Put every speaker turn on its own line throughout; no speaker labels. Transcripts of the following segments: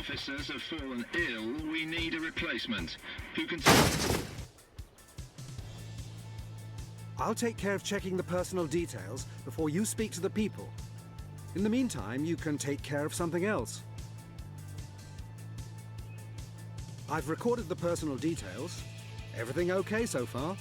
officers have fallen ill. We need a replacement. Who can...
I'll take care of checking the personal details before you speak to the people. In the meantime, you can take care of something else. I've recorded the personal details. Everything okay so far?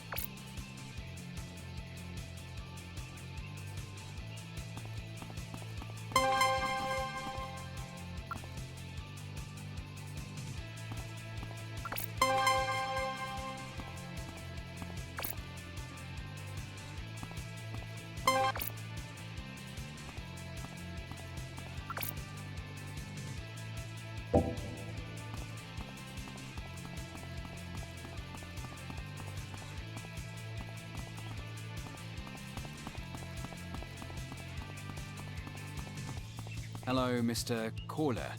Hello, Mr. Caller.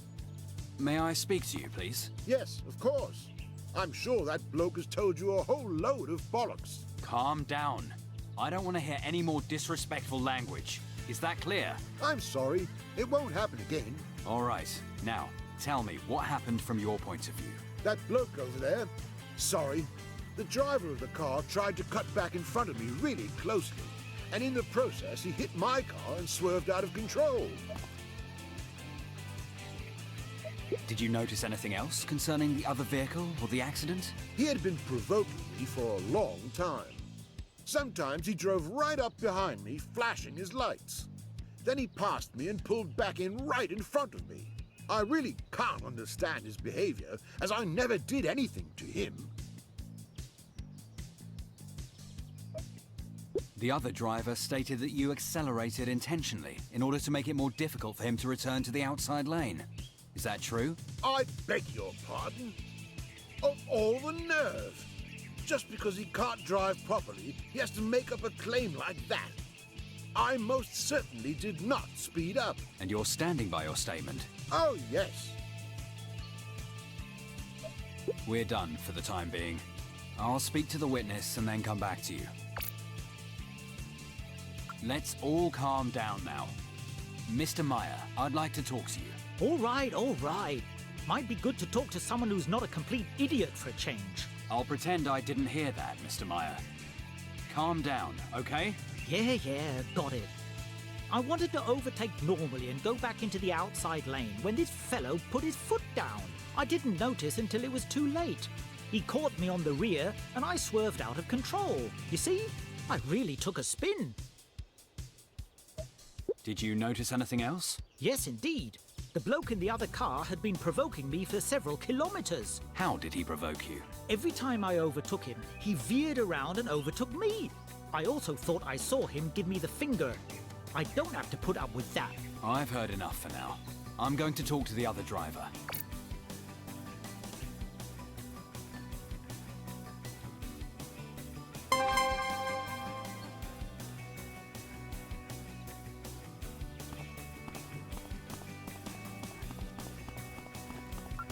May I speak to you, please?
Yes, of course. I'm sure that bloke has told you a whole load of bollocks.
Calm down. I don't want to hear any more disrespectful language. Is that clear?
I'm sorry. It won't happen again.
All right. Now, tell me, what happened from your point of view?
That bloke over there. Sorry. The driver of the car tried to cut back in front of me really closely. And in the process, he hit my car and swerved out of control.
Did you notice anything else concerning the other vehicle or the accident?
He had been provoking me for a long time. Sometimes he drove right up behind me, flashing his lights. Then he passed me and pulled back in right in front of me. I really can't understand his behavior, as I never did anything to him.
The other driver stated that you accelerated intentionally in order to make it more difficult for him to return to the outside lane. Is that true?
I beg your pardon? Of all the nerve! Just because he can't drive properly, he has to make up a claim like that. I most certainly did not speed up.
And you're standing by your statement?
Oh, yes.
We're done for the time being. I'll speak to the witness and then come back to you. Let's all calm down now. Mr. Meyer, I'd like to talk to you.
All right. Might be good to talk to someone who's not a complete idiot for a change.
I'll pretend I didn't hear that, Mr. Meyer. Calm down, okay?
Yeah, got it. I wanted to overtake normally and go back into the outside lane when this fellow put his foot down. I didn't notice until it was too late. He caught me on the rear and I swerved out of control. You see? I really took a spin.
Did you notice anything else?
Yes, indeed. The bloke in the other car had been provoking me for several kilometers.
How did he provoke you?
Every time I overtook him, he veered around and overtook me. I also thought I saw him give me the finger. I don't have to put up with that.
I've heard enough for now. I'm going to talk to the other driver.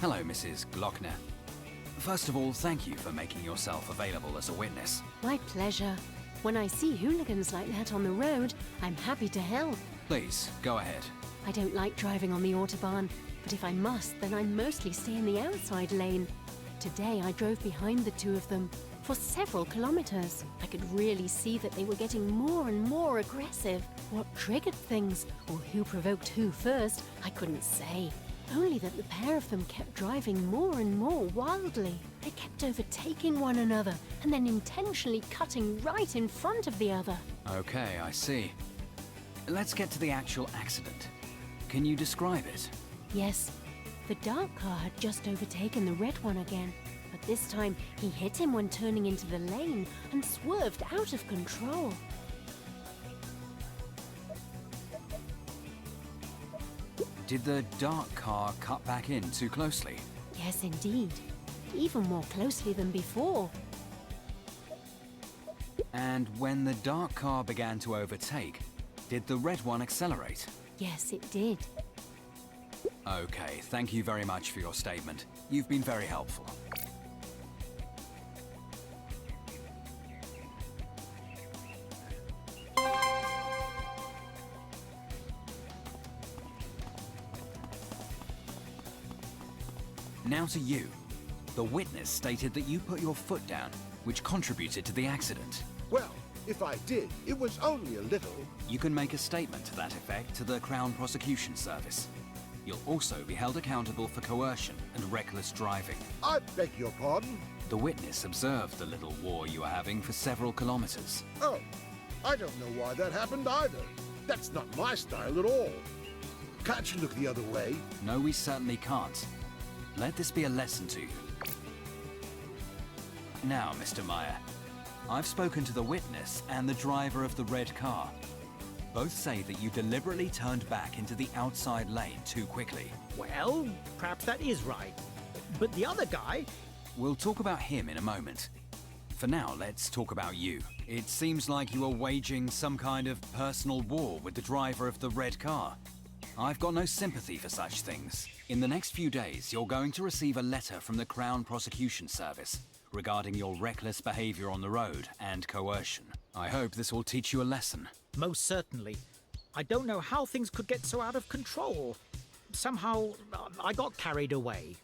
Hello, Mrs. Glockner. First of all, thank you for making yourself available as a witness.
My pleasure. When I see hooligans like that on the road, I'm happy to help.
Please, go ahead.
I don't like driving on the Autobahn, but if I must, then I mostly stay in the outside lane. Today I drove behind the two of them for several kilometers. I could really see that they were getting more and more aggressive. What triggered things, or who provoked who first, I couldn't say. Only that the pair of them kept driving more and more wildly. They kept overtaking one another and then intentionally cutting right in front of the other.
Okay, I see. Let's get to the actual accident. Can you describe it?
Yes, the dark car had just overtaken the red one again, but this time he hit him when turning into the lane and swerved out of control.
Did the dark car cut back in too closely?
Yes, indeed. Even more closely than before.
And when the dark car began to overtake, did the red one accelerate?
Yes, it did.
Okay, thank you very much for your statement. You've been very helpful. Now to you. The witness stated that you put your foot down, which contributed to the accident.
Well, if I did, it was only a little.
You can make a statement to that effect to the Crown Prosecution Service. You'll also be held accountable for coercion and reckless driving.
I beg your pardon?
The witness observed the little war you were having for several kilometers.
Oh, I don't know why that happened either. That's not my style at all. Can't you look the other way?
No, we certainly can't. Let this be a lesson to you. Now, Mr. Meyer, I've spoken to the witness and the driver of the red car. Both say that you deliberately turned back into the outside lane too quickly.
Well, perhaps that is right. But the other guy...
We'll talk about him in a moment. For now, let's talk about you. It seems like you are waging some kind of personal war with the driver of the red car. I've got no sympathy for such things. In the next few days, you're going to receive a letter from the Crown Prosecution Service regarding your reckless behavior on the road and coercion. I hope this will teach you a lesson.
Most certainly. I don't know how things could get so out of control. Somehow, I got carried away.